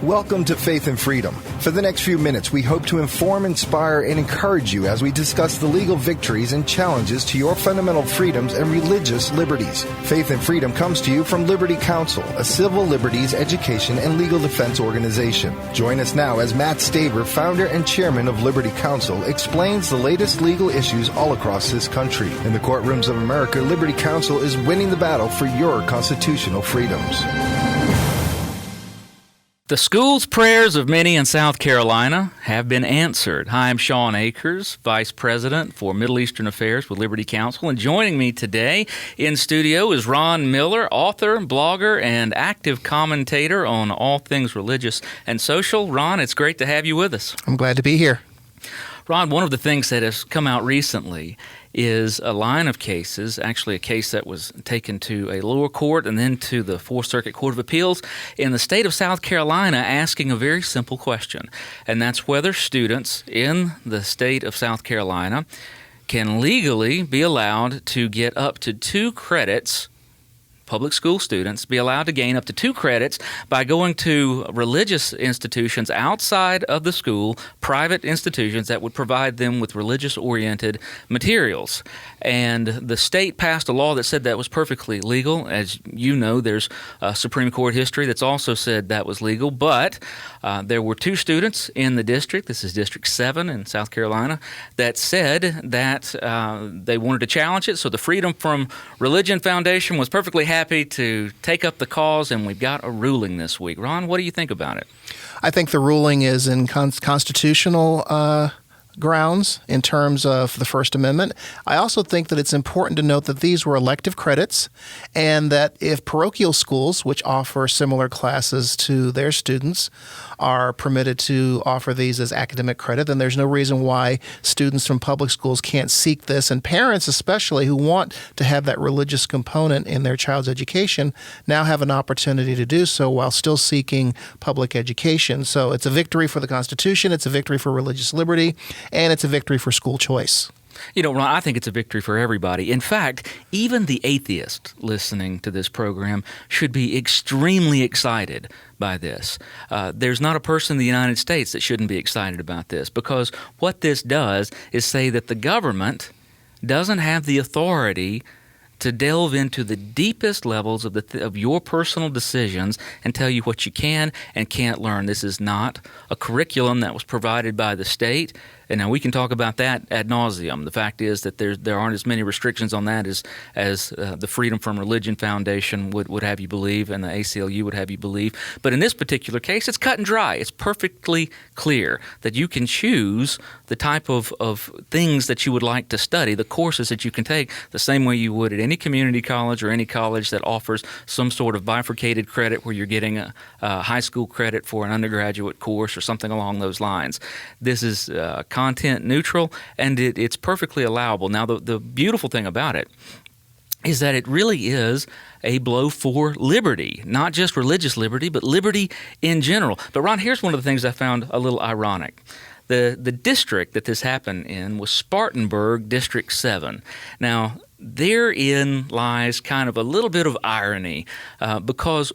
Welcome to Faith and Freedom. For the next few minutes, we hope to inform, inspire, and encourage you as we discuss the legal victories and challenges to your fundamental freedoms and religious liberties. Faith and Freedom comes to you from Liberty Counsel, a civil liberties, education, and legal defense organization. Join us now as Matt Staver, founder and chairman of Liberty Counsel, explains the latest legal issues all across this country. In the courtrooms of America, Liberty Counsel is winning the battle for your constitutional freedoms. The school's prayers of many in South Carolina have been answered. Hi, I'm Shawn Akers, Vice President for Middle Eastern Affairs with Liberty Counsel, and joining me today in studio is Ron Miller, author, blogger, and active commentator on all things religious and social. Ron, it's great to have you with us. I'm glad to be here. Ron, one of the things that has come out recently is a line of cases, actually a case that was taken to a lower court and then to the Fourth Circuit Court of Appeals in the state of South Carolina, asking a very simple question, and that's whether students in the state of South Carolina can legally be allowed to get up to 2 credits. Public school students be allowed to gain up to 2 credits by going to religious institutions outside of the school, private institutions that would provide them with religious-oriented materials. And the state passed a law that said that was perfectly legal. As you know, there's a Supreme Court history that's also said that was legal. But there were 2 students in the district, this is District 7 in South Carolina, that said that they wanted to challenge it. So the Freedom from Religion Foundation was perfectly happy to take up the cause, and we've got a ruling this week. Ron, what do you think about it? I think the ruling is in constitutional grounds in terms of the First Amendment. I also think that it's important to note that these were elective credits, and that if parochial schools, which offer similar classes to their students, are permitted to offer these as academic credit, then there's no reason why students from public schools can't seek this. And parents especially who want to have that religious component in their child's education now have an opportunity to do so while still seeking public education. So it's a victory for the Constitution, it's a victory for religious liberty, and it's a victory for school choice. You know, Ron, I think it's a victory for everybody. In fact, even the atheist listening to this program should be extremely excited by this. There's not a person in the United States that shouldn't be excited about this, because what this does is say that the government doesn't have the authority to delve into the deepest levels of your personal decisions and tell you what you can and can't learn. This is not a curriculum that was provided by the state. And now we can talk about that ad nauseum. The fact is that there aren't as many restrictions on that as the Freedom from Religion Foundation would have you believe, and the ACLU would have you believe. But in this particular case, it's cut and dry. It's perfectly clear that you can choose the type of things that you would like to study, the courses that you can take, the same way you would at any community college or any college that offers some sort of bifurcated credit where you're getting a high school credit for an undergraduate course or something along those lines. This is content neutral, and it's perfectly allowable. Now, the beautiful thing about it is that it really is a blow for liberty, not just religious liberty, but liberty in general. But Ron, here's one of the things I found a little ironic. The district that this happened in was Spartanburg, District 7. Now, therein lies kind of a little bit of irony because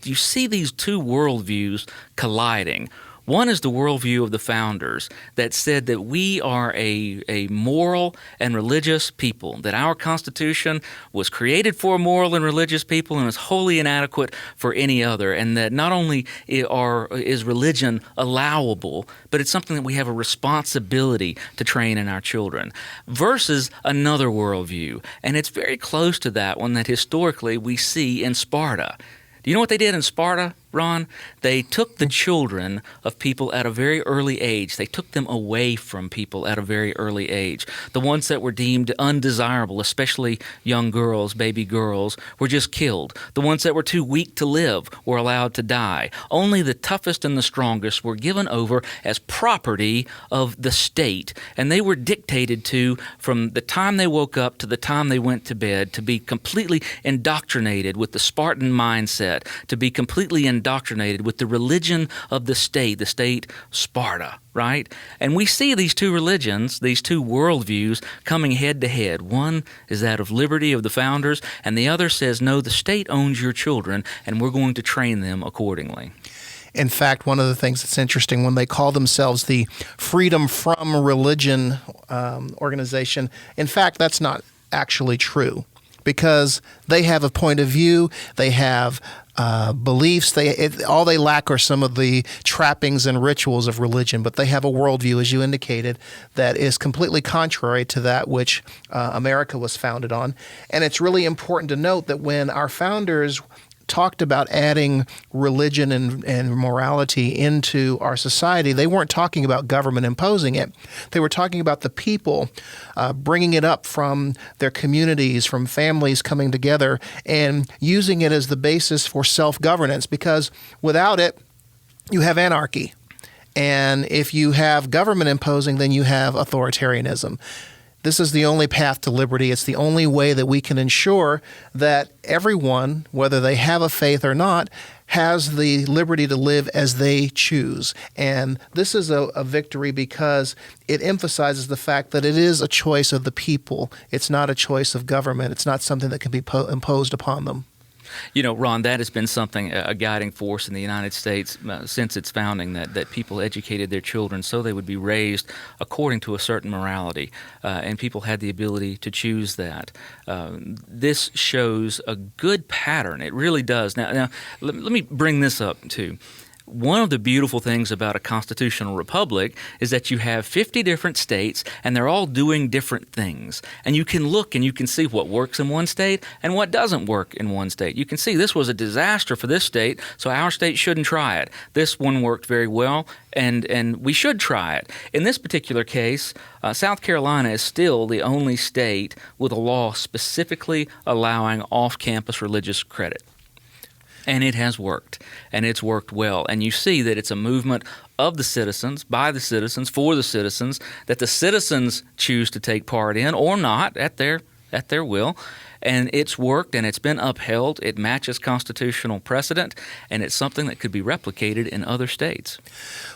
you see these 2 worldviews colliding. One is the worldview of the founders that said that we are a moral and religious people, that our Constitution was created for moral and religious people and is wholly inadequate for any other, and that not only is religion allowable, but it's something that we have a responsibility to train in our children, versus another worldview. And it's very close to that one that historically we see in Sparta. Do you know what they did in Sparta, Ron? They took the children of people at a very early age. They took them away from people at a very early age. The ones that were deemed undesirable, especially young girls, baby girls, were just killed. The ones that were too weak to live were allowed to die. Only the toughest and the strongest were given over as property of the state, and they were dictated to, from the time they woke up to the time they went to bed, to be completely indoctrinated with the Spartan mindset, to be completely indoctrinated with the religion of the state Sparta, right? And we see these 2 religions, these 2 worldviews coming head to head. One is that of liberty of the founders, and the other says, no, the state owns your children, and we're going to train them accordingly. In fact, one of the things that's interesting, when they call themselves the Freedom from Religion organization, in fact, that's not actually true, because they have a point of view, they have beliefs. All they lack are some of the trappings and rituals of religion, but they have a worldview, as you indicated, that is completely contrary to that which America was founded on. And it's really important to note that when our founders talked about adding religion and morality into our society, they weren't talking about government imposing it. They were talking about the people bringing it up from their communities, from families coming together and using it as the basis for self-governance, because without it, you have anarchy. And if you have government imposing, then you have authoritarianism. This is the only path to liberty. It's the only way that we can ensure that everyone, whether they have a faith or not, has the liberty to live as they choose. And this is a victory because it emphasizes the fact that it is a choice of the people. It's not a choice of government. It's not something that can be imposed upon them. You know, Ron, that has been something, a guiding force in the United States since its founding, that people educated their children so they would be raised according to a certain morality, and people had the ability to choose that. This shows a good pattern. It really does. Now let me bring this up, too. One of the beautiful things about a constitutional republic is that you have 50 different states, and they're all doing different things. And you can look and you can see what works in one state and what doesn't work in one state. You can see this was a disaster for this state, so our state shouldn't try it. This one worked very well, and we should try it. In this particular case, South Carolina is still the only state with a law specifically allowing off-campus religious credit. And it has worked, and it's worked well. And you see that it's a movement of the citizens, by the citizens, for the citizens, that the citizens choose to take part in or not at their will. And it's worked, and it's been upheld. It matches constitutional precedent, and it's something that could be replicated in other states.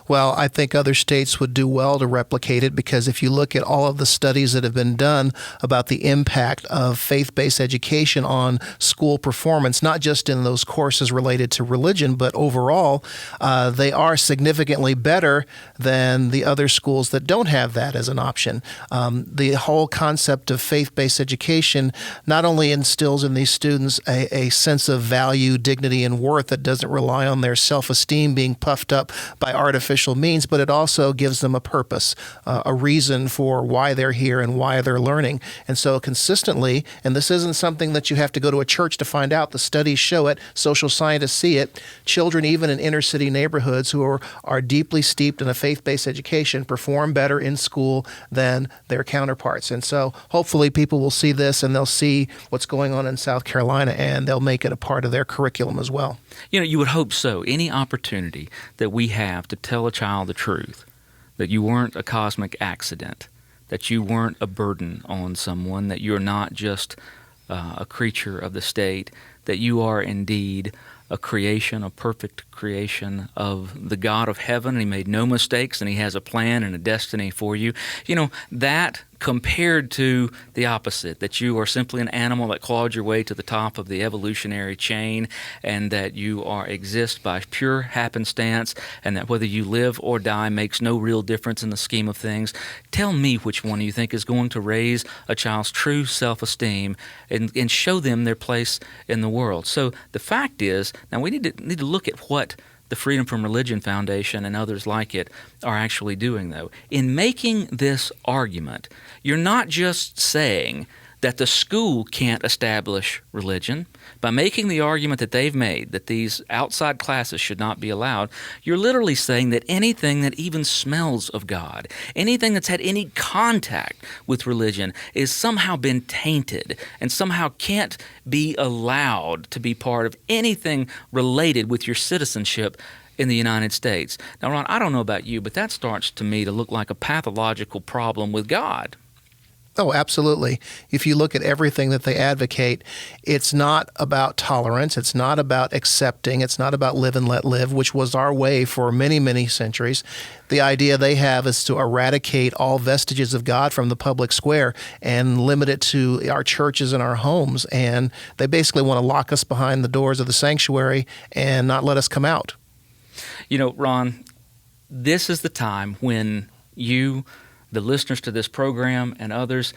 Well, I think other states would do well to replicate it, because if you look at all of the studies that have been done about the impact of faith-based education on school performance, not just in those courses related to religion, but overall, they are significantly better than the other schools that don't have that as an option. The whole concept of faith-based education not only instills in these students a sense of value, dignity, and worth that doesn't rely on their self-esteem being puffed up by artificial means, but it also gives them a purpose, a reason for why they're here and why they're learning. And so consistently, and this isn't something that you have to go to a church to find out, the studies show it, social scientists see it, children even in inner city neighborhoods who are deeply steeped in a faith-based education perform better in school than their counterparts. And so hopefully people will see this and they'll see what's going on in South Carolina, and they'll make it a part of their curriculum as well. You know, you would hope so. Any opportunity that we have to tell a child the truth, that you weren't a cosmic accident, that you weren't a burden on someone, that you're not just a creature of the state, that you are indeed a creation, a perfect creation of the God of heaven, and He made no mistakes, and He has a plan and a destiny for you. You know, that compared to the opposite, that you are simply an animal that clawed your way to the top of the evolutionary chain, and that you exist by pure happenstance, and that whether you live or die makes no real difference in the scheme of things. Tell me which one you think is going to raise a child's true self-esteem and show them their place in the world. So the fact is, now we need to look at what the Freedom from Religion Foundation and others like it are actually doing, though. In making this argument, you're not just saying that the school can't establish religion. By making the argument that they've made, that these outside classes should not be allowed, you're literally saying that anything that even smells of God, anything that's had any contact with religion, is somehow been tainted and somehow can't be allowed to be part of anything related with your citizenship in the United States. Now, Ron, I don't know about you, but that starts to me to look like a pathological problem with God. Oh, absolutely. If you look at everything that they advocate, it's not about tolerance. It's not about accepting. It's not about live and let live, which was our way for many, many centuries. The idea they have is to eradicate all vestiges of God from the public square and limit it to our churches and our homes. And they basically want to lock us behind the doors of the sanctuary and not let us come out. You know, Ron, this is the time when you, the listeners to this program and others,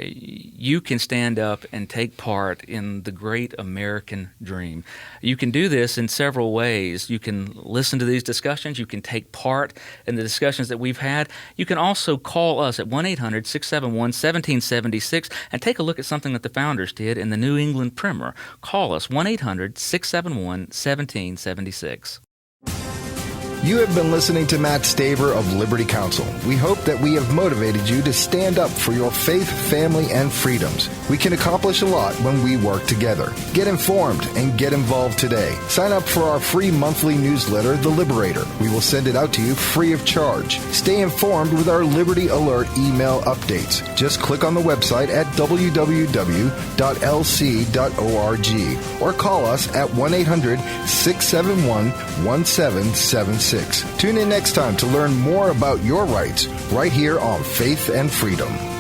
you can stand up and take part in the great American dream. You can do this in several ways. You can listen to these discussions. You can take part in the discussions that we've had. You can also call us at 1-800-671-1776 and take a look at something that the founders did in the New England Primer. Call us, 1-800-671-1776. You have been listening to Matt Staver of Liberty Counsel. We hope that we have motivated you to stand up for your faith, family, and freedoms. We can accomplish a lot when we work together. Get informed and get involved today. Sign up for our free monthly newsletter, The Liberator. We will send it out to you free of charge. Stay informed with our Liberty Alert email updates. Just click on the website at www.lc.org or call us at 1-800-671-1776. Tune in next time to learn more about your rights right here on Faith and Freedom.